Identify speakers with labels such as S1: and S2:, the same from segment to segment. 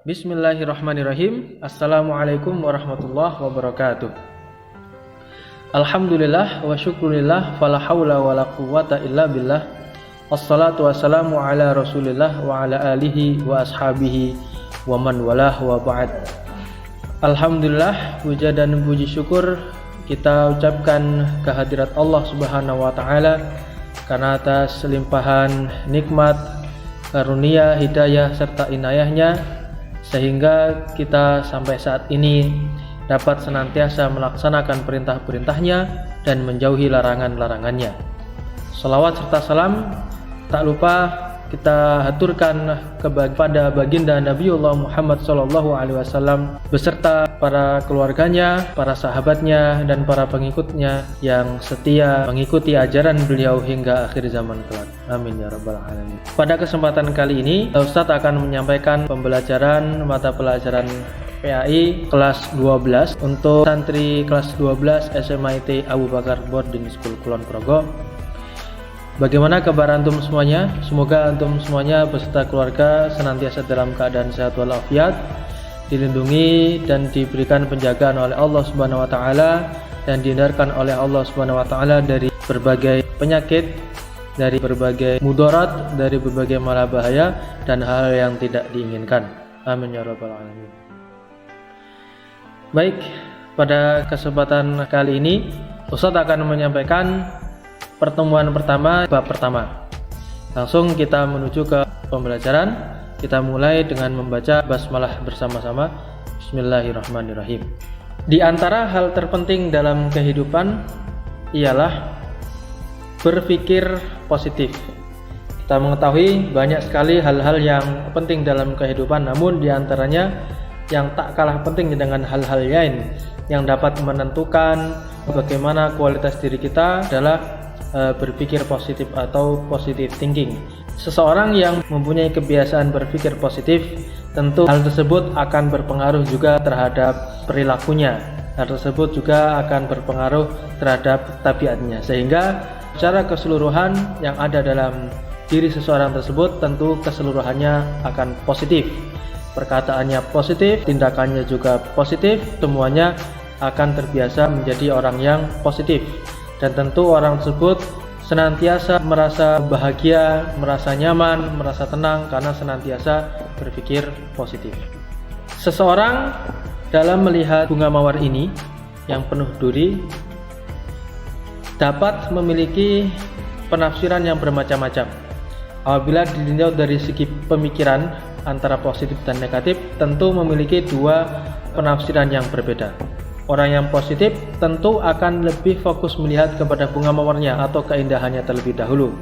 S1: Bismillahirrahmanirrahim. Assalamualaikum warahmatullahi wabarakatuh. Alhamdulillah wa syukurillah fala haula wala quwwata illa billah. Wassalatu wassalamu ala Rasulillah wa ala alihi wa ashabihi wa man walah wa ba'd. Alhamdulillah, puja dan puji syukur kita ucapkan kehadirat Allah Subhanahu wa taala karena atas limpahan nikmat, karunia, hidayah serta inayahnya sehingga kita sampai saat ini dapat senantiasa melaksanakan perintah-perintahnya dan menjauhi larangan-larangannya. Salawat serta salam tak lupa kita haturkan kepada baginda Nabiullah Muhammad SAW beserta para keluarganya, para sahabatnya, dan para pengikutnya yang setia mengikuti ajaran beliau hingga akhir zaman kelak. Amin ya rabbal alamin. Pada kesempatan kali ini, Ustadz akan menyampaikan pembelajaran mata pelajaran PAI kelas 12 untuk santri kelas 12 SMIT Abu Bakar Boarding School Kulon Progo. Bagaimana kabar antum semuanya? Semoga antum semuanya beserta keluarga senantiasa dalam keadaan sehat walafiat, dilindungi dan diberikan penjagaan oleh Allah Subhanahu wa taala dan dihindarkan oleh Allah Subhanahu wa taala dari berbagai penyakit, dari berbagai mudarat, dari berbagai malahbahaya dan hal yang tidak diinginkan. Amin ya rabbal alamin. Baik, pada kesempatan kali ini Ustadz akan menyampaikan pertemuan pertama, bab pertama. Langsung kita menuju ke pembelajaran. Kita mulai dengan membaca basmalah bersama-sama. Bismillahirrahmanirrahim. Di antara hal terpenting dalam kehidupan ialah berpikir positif. Kita mengetahui banyak sekali hal-hal yang penting dalam kehidupan, namun di antaranya yang tak kalah penting dengan hal-hal lain yang dapat menentukan bagaimana kualitas diri kita adalah berpikir positif atau positive thinking. Seseorang yang mempunyai kebiasaan berpikir positif, tentu hal tersebut akan berpengaruh juga terhadap perilakunya. Hal tersebut juga akan berpengaruh terhadap tabiatnya, sehingga secara keseluruhan yang ada dalam diri seseorang tersebut tentu keseluruhannya akan positif. Perkataannya positif, tindakannya juga positif, semuanya akan terbiasa menjadi orang yang positif. Dan tentu orang tersebut senantiasa merasa bahagia, merasa nyaman, merasa tenang karena senantiasa berpikir positif. Seseorang dalam melihat bunga mawar ini yang penuh duri dapat memiliki penafsiran yang bermacam-macam. Apabila ditinjau dari segi pemikiran antara positif dan negatif, tentu memiliki dua penafsiran yang berbeda. Orang yang positif tentu akan lebih fokus melihat kepada bunga mawarnya atau keindahannya terlebih dahulu.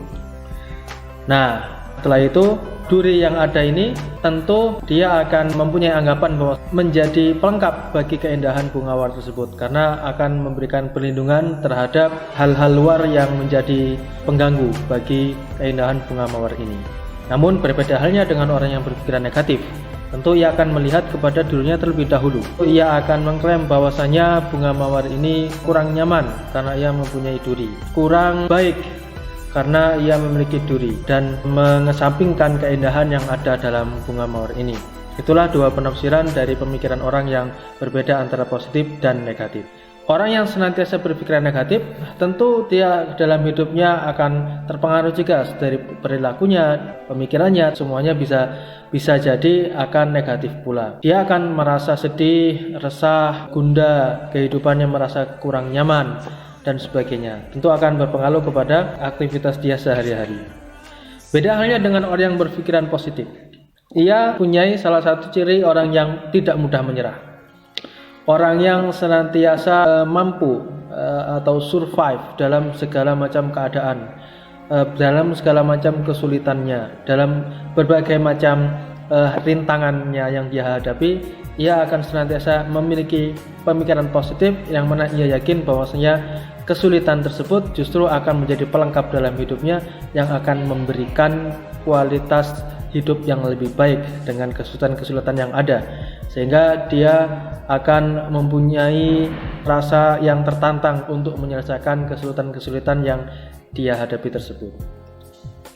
S1: Nah, setelah itu duri yang ada ini tentu dia akan mempunyai anggapan bahwa menjadi pelengkap bagi keindahan bunga mawar tersebut karena akan memberikan perlindungan terhadap hal-hal luar yang menjadi pengganggu bagi keindahan bunga mawar ini. Namun berbeda halnya dengan orang yang berpikiran negatif. Tentu ia akan melihat kepada dirinya terlebih dahulu. Ia akan mengklaim bahwasanya bunga mawar ini kurang nyaman karena ia mempunyai duri, kurang baik karena ia memiliki duri, dan mengesampingkan keindahan yang ada dalam bunga mawar ini. Itulah dua penafsiran dari pemikiran orang yang berbeda antara positif dan negatif. Orang yang senantiasa berpikiran negatif, tentu dia dalam hidupnya akan terpengaruh juga dari perilakunya, pemikirannya, semuanya bisa jadi akan negatif pula. Dia akan merasa sedih, resah, gundah, kehidupannya merasa kurang nyaman, dan sebagainya. Tentu akan berpengaruh kepada aktivitas dia sehari-hari. Beda halnya dengan orang yang berpikiran positif. Ia punyai salah satu ciri orang yang tidak mudah menyerah. Orang yang senantiasa mampu atau survive dalam segala macam keadaan, dalam segala macam kesulitannya, dalam berbagai macam rintangannya yang dia hadapi, ia akan senantiasa memiliki pemikiran positif yang mana ia yakin bahwasanya kesulitan tersebut justru akan menjadi pelengkap dalam hidupnya yang akan memberikan kualitas hidup yang lebih baik dengan kesulitan-kesulitan yang ada, sehingga dia akan mempunyai rasa yang tertantang untuk menyelesaikan kesulitan-kesulitan yang dia hadapi tersebut.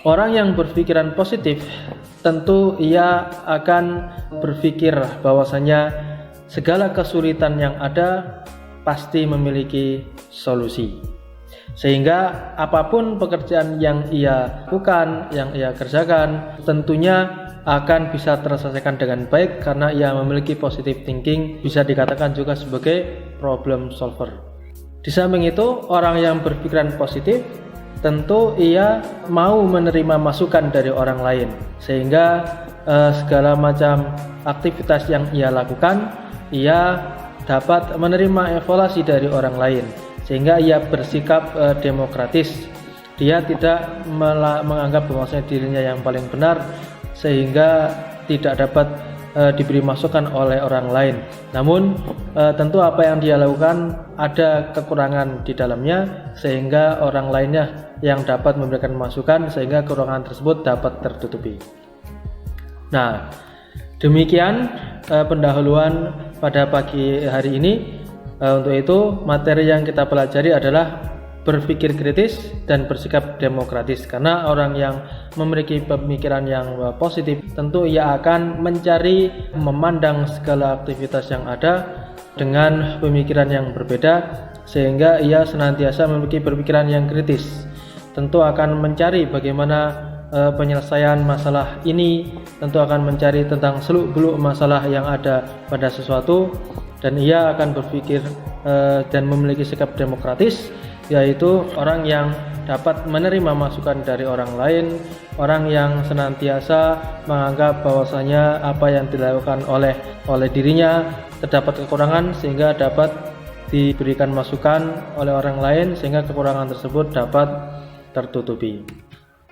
S1: Orang yang berpikiran positif tentu ia akan berpikir bahwasanya segala kesulitan yang ada pasti memiliki solusi. Sehingga apapun pekerjaan yang ia lakukan, yang ia kerjakan, tentunya akan bisa terselesaikan dengan baik karena ia memiliki positive thinking, bisa dikatakan juga sebagai problem solver. Di samping itu, orang yang berpikiran positif tentu ia mau menerima masukan dari orang lain, sehingga segala macam aktivitas yang ia lakukan, ia dapat menerima evaluasi dari orang lain, sehingga ia bersikap demokratis. Dia tidak menganggap bahwasanya dirinya yang paling benar, sehingga tidak dapat diberi masukan oleh orang lain. Namun tentu apa yang dia lakukan ada kekurangan di dalamnya, sehingga orang lainnya yang dapat memberikan masukan, sehingga kekurangan tersebut dapat tertutupi. Nah, demikian pendahuluan pada pagi hari ini. Untuk itu, materi yang kita pelajari adalah berpikir kritis dan bersikap demokratis. Karena orang yang memiliki pemikiran yang positif, tentu ia akan mencari memandang segala aktivitas yang ada dengan pemikiran yang berbeda, sehingga ia senantiasa memiliki pemikiran yang kritis. Tentu akan mencari bagaimana penyelesaian masalah ini, tentu akan mencari tentang seluk-beluk masalah yang ada pada sesuatu, dan ia akan berpikir dan memiliki sikap demokratis, yaitu orang yang dapat menerima masukan dari orang lain, orang yang senantiasa menganggap bahwasanya apa yang dilakukan oleh dirinya terdapat kekurangan, sehingga dapat diberikan masukan oleh orang lain, sehingga kekurangan tersebut dapat tertutupi.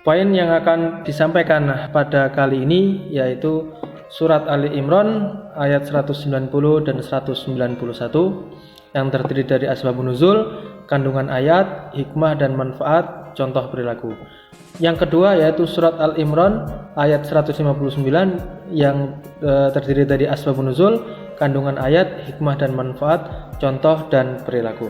S1: Poin yang akan disampaikan pada kali ini yaitu surat Ali Imran ayat 190 dan 191 yang terdiri dari asbabun nuzul, kandungan ayat, hikmah dan manfaat, contoh perilaku. Yang kedua yaitu surat Al-Imran ayat 159 yang terdiri dari asbabun nuzul, kandungan ayat, hikmah dan manfaat, contoh dan perilaku.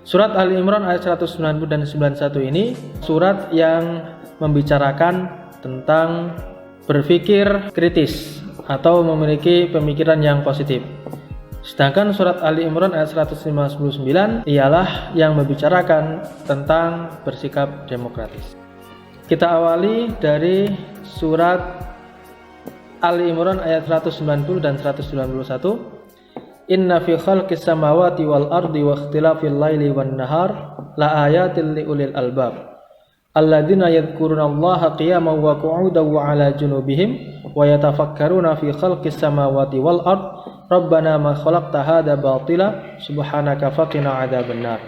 S1: Surat Al-Imran ayat 190 dan 91 ini surat yang membicarakan tentang berpikir kritis atau memiliki pemikiran yang positif. Sedangkan surat Ali Imran ayat 159 ialah yang membicarakan tentang bersikap demokratis. Kita awali dari surat Ali Imran ayat 190 dan 191. Inna fi khalqis samawati wal ardi wa ikhtilafil laili wan nahar la ayatil liulil albab. Alladzina yadhkurunallaha qiyaman wa qu'udan wa 'ala junubihim wa yatafakkaruna fi khalqis samawati wal ard Rabbana ma khalaqta hadza batila subhanaka faqina 'adzabannar.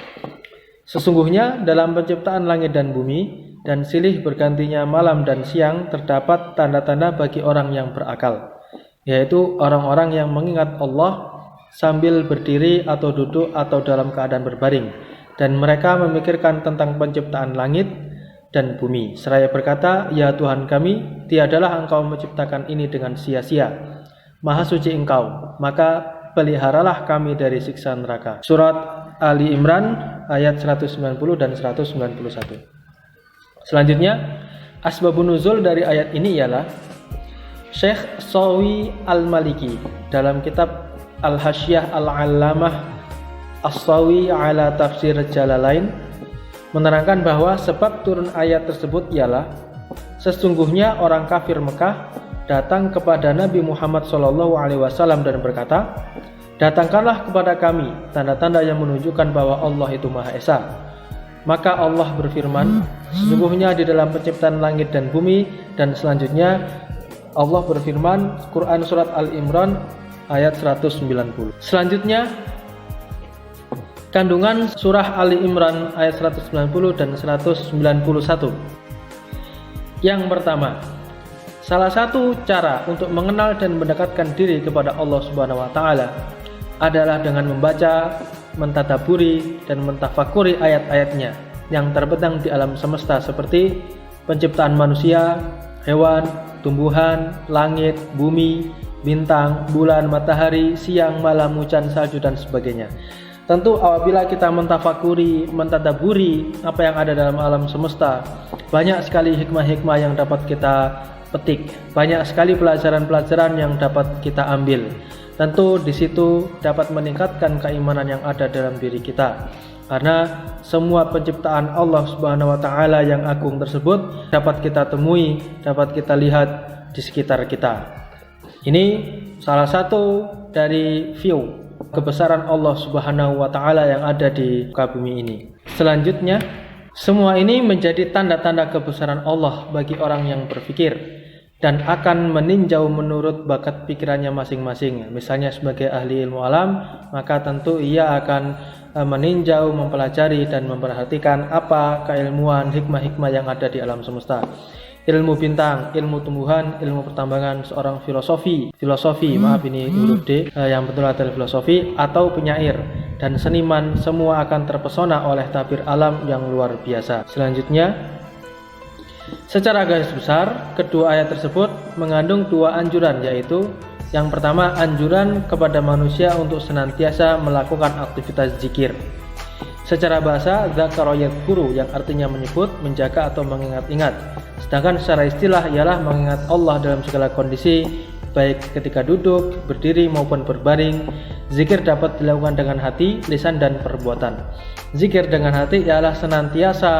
S1: Sesungguhnya dalam penciptaan langit dan bumi dan silih bergantinya malam dan siang terdapat tanda-tanda bagi orang yang berakal, yaitu orang-orang yang mengingat Allah sambil berdiri atau duduk atau dalam keadaan berbaring, dan mereka memikirkan tentang penciptaan langit dan bumi seraya berkata, ya Tuhan kami, tiadalah Engkau menciptakan ini dengan sia-sia. Maha suci Engkau, maka peliharalah kami dari siksa neraka. Surat Ali Imran ayat 190 dan 191. Selanjutnya, asbabun nuzul dari ayat ini ialah Syekh Shawi Al-Maliki dalam kitab Al-Hasyiyah Al-Allamah As-Shawi ala Tafsir Jalalain menerangkan bahwa sebab turun ayat tersebut ialah sesungguhnya orang kafir Mekah datang kepada Nabi Muhammad SAW dan berkata, datangkanlah kepada kami tanda-tanda yang menunjukkan bahwa Allah itu Maha Esa. Maka Allah berfirman, sesungguhnya di dalam penciptaan langit dan bumi, dan selanjutnya Allah berfirman, Quran Surat Al-Imran ayat 190. Selanjutnya, kandungan surah Ali Imran ayat 190 dan 191. Yang pertama, salah satu cara untuk mengenal dan mendekatkan diri kepada Allah Subhanahu wa taala adalah dengan membaca, mentadaburi dan mentafakuri ayat-ayatnya yang terbentang di alam semesta seperti penciptaan manusia, hewan, tumbuhan, langit, bumi, bintang, bulan, matahari, siang, malam, hujan, salju dan sebagainya. Tentu apabila kita mentafakuri, mentadaburi apa yang ada dalam alam semesta, banyak sekali hikmah-hikmah yang dapat kita petik, banyak sekali pelajaran-pelajaran yang dapat kita ambil. Tentu di situ dapat meningkatkan keimanan yang ada dalam diri kita. Karena semua penciptaan Allah Subhanahu wa taala yang agung tersebut dapat kita temui, dapat kita lihat di sekitar kita. Ini salah satu dari view kebesaran Allah Subhanahu wa taala yang ada di muka bumi ini. Selanjutnya, semua ini menjadi tanda-tanda kebesaran Allah bagi orang yang berpikir dan akan meninjau menurut bakat pikirannya masing-masing. Misalnya sebagai ahli ilmu alam, maka tentu ia akan meninjau, mempelajari dan memperhatikan apa keilmuan, hikmah-hikmah yang ada di alam semesta. Ilmu bintang, ilmu tumbuhan, ilmu pertambangan, seorang filosofi, ini huruf D, yang betul adalah filosofi, atau penyair dan seniman, semua akan terpesona oleh tabir alam yang luar biasa. Selanjutnya, secara garis besar, kedua ayat tersebut mengandung dua anjuran, yaitu yang pertama, anjuran kepada manusia untuk senantiasa melakukan aktivitas zikir. Secara bahasa, dzakara yadhkuru yang artinya menyebut, menjaga atau mengingat-ingat. Sedangkan secara istilah ialah mengingat Allah dalam segala kondisi, baik ketika duduk, berdiri maupun berbaring. Zikir dapat dilakukan dengan hati, lisan dan perbuatan. Zikir dengan hati ialah senantiasa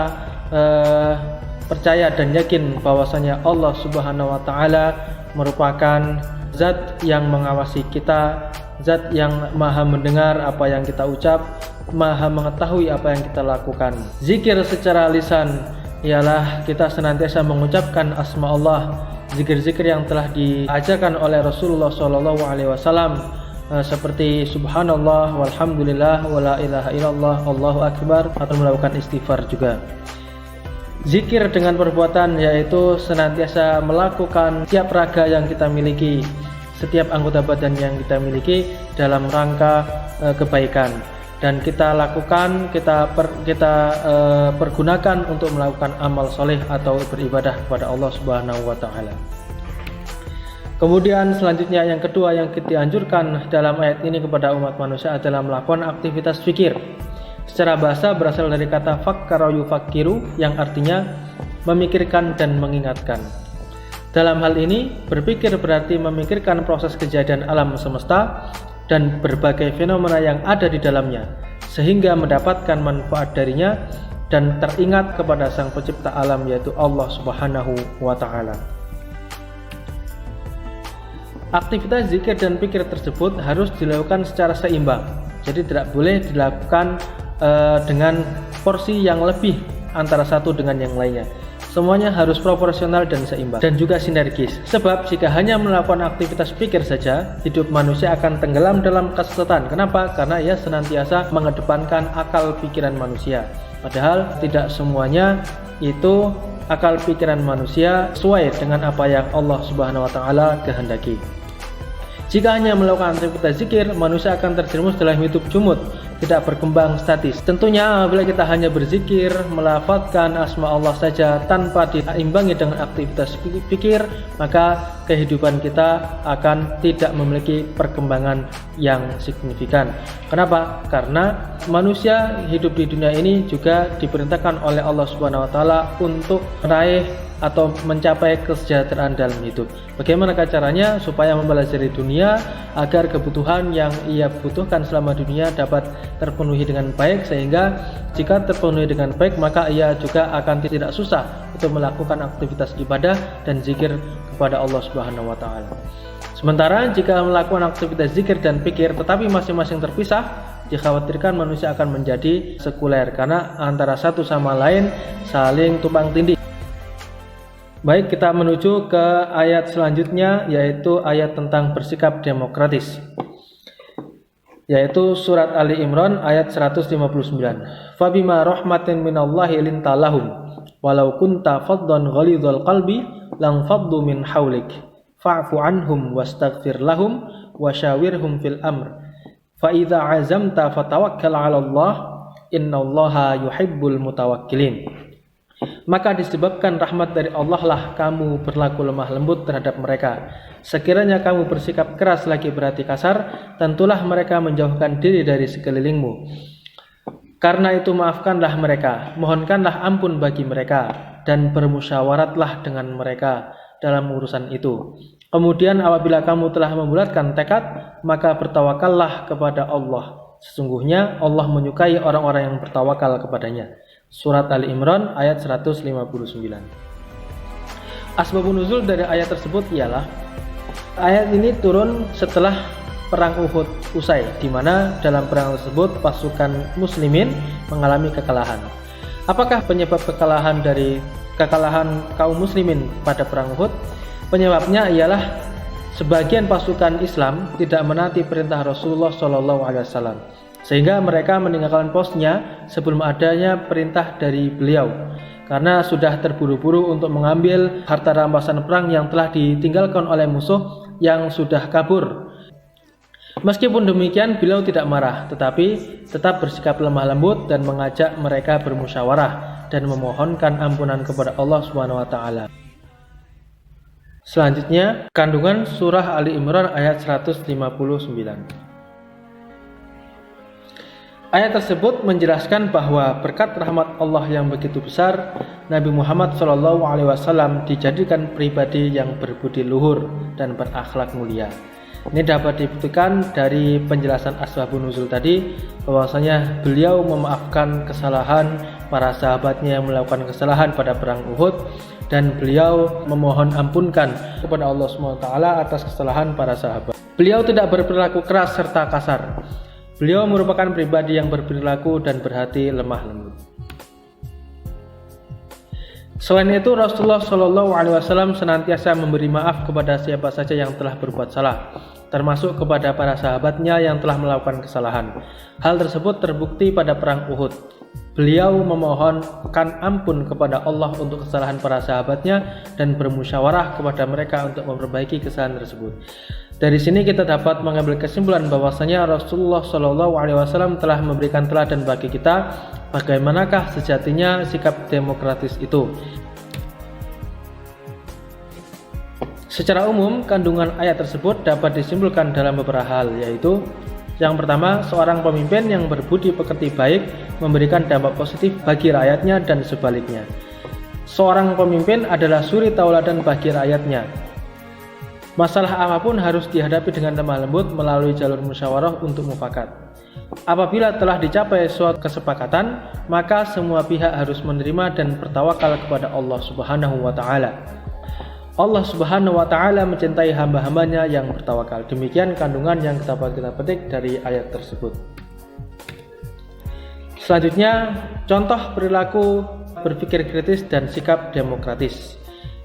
S1: percaya dan yakin bahwasanya Allah Subhanahu wa taala merupakan zat yang mengawasi kita, zat yang maha mendengar apa yang kita ucap, maha mengetahui apa yang kita lakukan. Zikir secara lisan ialah kita senantiasa mengucapkan asma Allah, zikir-zikir yang telah diajarkan oleh Rasulullah SAW, seperti subhanallah, walhamdulillah, wala ilaha illallah, Allahu akbar, atau melakukan istighfar juga. Zikir dengan perbuatan yaitu senantiasa melakukan setiap raga yang kita miliki, setiap anggota badan yang kita miliki dalam rangka kebaikan, dan kita lakukan, kita pergunakan untuk melakukan amal soleh atau beribadah kepada Allah Subhanahu wa taala. Kemudian selanjutnya yang kedua yang kita anjurkan dalam ayat ini kepada umat manusia adalah melakukan aktivitas fikir. Secara bahasa berasal dari kata fakkara yufakkiru yang artinya memikirkan dan mengingatkan. Dalam hal ini, berpikir berarti memikirkan proses kejadian alam semesta dan berbagai fenomena yang ada di dalamnya, sehingga mendapatkan manfaat darinya dan teringat kepada Sang Pencipta alam, yaitu Allah Subhanahu wa taala. Aktivitas zikir dan pikir tersebut harus dilakukan secara seimbang. Jadi tidak boleh dilakukan dengan porsi yang lebih antara satu dengan yang lainnya. Semuanya harus proporsional dan seimbang, dan juga sinergis. Sebab jika hanya melakukan aktivitas pikir saja, hidup manusia akan tenggelam dalam kesesatan. Kenapa? Karena ia senantiasa mengedepankan akal pikiran manusia. Padahal tidak semuanya itu akal pikiran manusia sesuai dengan apa yang Allah Subhanahu wa taala kehendaki. Jika hanya melakukan aktivitas zikir, manusia akan terjerumus dalam hidup jumud, tidak berkembang statis. Tentunya apabila kita hanya berzikir, melafadzkan asma Allah saja tanpa diimbangi dengan aktivitas pikir, maka kehidupan kita akan tidak memiliki perkembangan yang signifikan. Kenapa? Karena manusia hidup di dunia ini juga diperintahkan oleh Allah Subhanahu wa taala untuk meraih atau mencapai kesejahteraan dalam hidup. Bagaimana caranya supaya mempelajari dunia agar kebutuhan yang ia butuhkan selama dunia dapat terpenuhi dengan baik, sehingga jika terpenuhi dengan baik maka ia juga akan tidak susah untuk melakukan aktivitas ibadah dan zikir kepada Allah Subhanahu wa taala. Sementara jika melakukan aktivitas zikir dan pikir tetapi masing-masing terpisah, dikhawatirkan manusia akan menjadi sekuler karena antara satu sama lain saling tumpang tindih. Baik, kita menuju ke ayat selanjutnya, yaitu ayat tentang bersikap demokratis, yaitu surat Ali Imran ayat 159. Fabima rahmatin minallahi linta lahum walau kunta faddan ghalidhal qalbi lang faddu min haulik fa'fu anhum wastaghfir lahum wasyawirhum fil amr fa idza azamta fatawakkal 'ala Allah innallaha yuhibbul mutawakkilin. maka disebabkan rahmat dari Allah lah kamu berlaku lemah lembut terhadap mereka. Sekiranya kamu bersikap keras lagi berhati kasar, tentulah mereka menjauhkan diri dari sekelilingmu. Karena itu maafkanlah mereka, mohonkanlah ampun bagi mereka, dan bermusyawaratlah dengan mereka dalam urusan itu. Kemudian apabila kamu telah membulatkan tekad, maka bertawakallah kepada Allah. Sesungguhnya Allah menyukai orang-orang yang bertawakal kepadanya. Surat Ali Imran ayat 159. Asbabun nuzul dari ayat tersebut ialah ayat ini turun setelah perang Uhud usai, di mana dalam perang tersebut pasukan muslimin mengalami kekalahan. Apakah penyebab kekalahan kaum muslimin pada perang Uhud? Penyebabnya ialah sebagian pasukan Islam tidak menaati perintah Rasulullah SAW, sehingga mereka meninggalkan posnya sebelum adanya perintah dari beliau, karena sudah terburu-buru untuk mengambil harta rampasan perang yang telah ditinggalkan oleh musuh yang sudah kabur. Meskipun demikian, beliau tidak marah, tetapi tetap bersikap lemah lembut dan mengajak mereka bermusyawarah dan memohonkan ampunan kepada Allah SWT. Selanjutnya, kandungan surah Ali Imran ayat 159. Ayat tersebut menjelaskan bahwa berkat rahmat Allah yang begitu besar, Nabi Muhammad SAW dijadikan pribadi yang berbudi luhur dan berakhlak mulia. Ini dapat dibuktikan dari penjelasan asbabun nuzul tadi, bahwasanya beliau memaafkan kesalahan para sahabatnya yang melakukan kesalahan pada perang Uhud, dan beliau memohon ampunkan kepada Allah SWT atas kesalahan para sahabat. Beliau tidak berperilaku keras serta kasar. Beliau merupakan pribadi yang berperilaku dan berhati lemah lembut. Selain itu, Rasulullah SAW senantiasa memberi maaf kepada siapa saja yang telah berbuat salah, termasuk kepada para sahabatnya yang telah melakukan kesalahan. Hal tersebut terbukti pada perang Uhud. Beliau memohonkan ampun kepada Allah untuk kesalahan para sahabatnya dan bermusyawarah kepada mereka untuk memperbaiki kesalahan tersebut. Dari sini kita dapat mengambil kesimpulan bahwasanya Rasulullah SAW telah memberikan teladan bagi kita bagaimanakah sejatinya sikap demokratis itu. Secara umum, kandungan ayat tersebut dapat disimpulkan dalam beberapa hal, yaitu yang pertama, seorang pemimpin yang berbudi pekerti baik memberikan dampak positif bagi rakyatnya dan sebaliknya. Seorang pemimpin adalah suri tauladan bagi rakyatnya. Masalah apapun harus dihadapi dengan lemah lembut melalui jalur musyawarah untuk mufakat. Apabila telah dicapai suatu kesepakatan, maka semua pihak harus menerima dan bertawakal kepada Allah Subhanahu wa Ta'ala. Allah Subhanahu wa Ta'ala mencintai hamba-hambanya yang bertawakal. Demikian kandungan yang dapat kita petik dari ayat tersebut. Selanjutnya, contoh perilaku berpikir kritis dan sikap demokratis.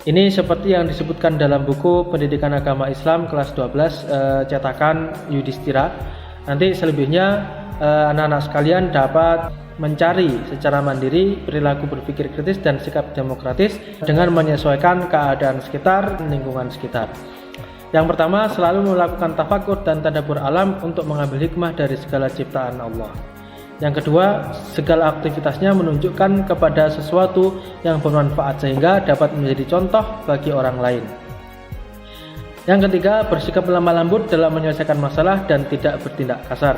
S1: Ini seperti yang disebutkan dalam buku Pendidikan Agama Islam kelas 12 cetakan Yudhistira. Nanti selebihnya anak-anak sekalian dapat mencari secara mandiri perilaku berpikir kritis dan sikap demokratis dengan menyesuaikan keadaan sekitar, lingkungan sekitar. Yang pertama, selalu melakukan tafakur dan tadabbur alam untuk mengambil hikmah dari segala ciptaan Allah. Yang kedua, segala aktivitasnya menunjukkan kepada sesuatu yang bermanfaat sehingga dapat menjadi contoh bagi orang lain. Yang ketiga, bersikap lemah lembut dalam menyelesaikan masalah dan tidak bertindak kasar.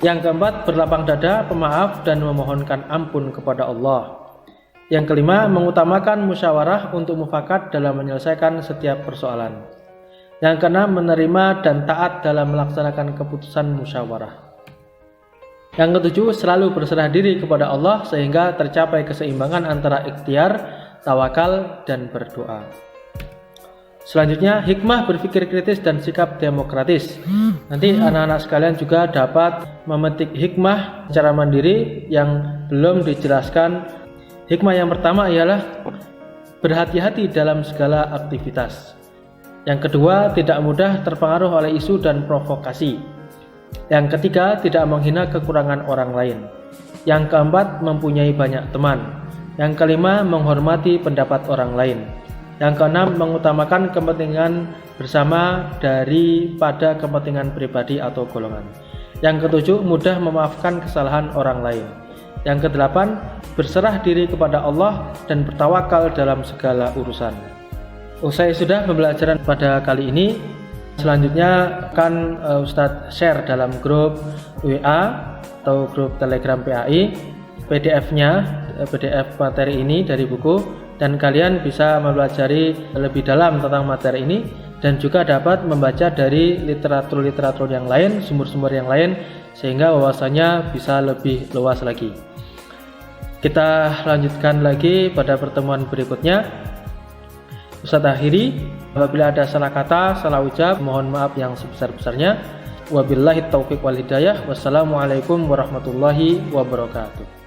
S1: Yang keempat, berlapang dada, pemaaf, dan memohonkan ampun kepada Allah. Yang kelima, mengutamakan musyawarah untuk mufakat dalam menyelesaikan setiap persoalan. Yang keenam, menerima dan taat dalam melaksanakan keputusan musyawarah. Yang ketujuh, selalu berserah diri kepada Allah sehingga tercapai keseimbangan antara ikhtiar, tawakal, dan berdoa. Selanjutnya, hikmah berpikir kritis dan sikap demokratis. Nanti anak-anak sekalian juga dapat memetik hikmah secara mandiri yang belum dijelaskan. Hikmah yang pertama ialah berhati-hati dalam segala aktivitas. Yang kedua, tidak mudah terpengaruh oleh isu dan provokasi. Yang ketiga, tidak menghina kekurangan orang lain. Yang keempat, mempunyai banyak teman. Yang kelima, menghormati pendapat orang lain. Yang keenam, mengutamakan kepentingan bersama daripada kepentingan pribadi atau golongan. Yang ketujuh, mudah memaafkan kesalahan orang lain. Yang kedelapan, berserah diri kepada Allah dan bertawakal dalam segala urusan. Usai sudah pembelajaran pada kali ini, selanjutnya akan Ustadz share dalam grup WA atau grup Telegram PAI PDF-nya, PDF materi ini dari buku, dan kalian bisa mempelajari lebih dalam tentang materi ini dan juga dapat membaca dari literatur-literatur yang lain, sumber-sumber yang lain, sehingga wawasannya bisa lebih luas lagi. Kita lanjutkan lagi pada pertemuan berikutnya. Ustadz akhiri, apabila ada salah kata, salah ucap, mohon maaf yang sebesar-besarnya. Wabillahi taufiq wal hidayah. Wassalamualaikum warahmatullahi wabarakatuh.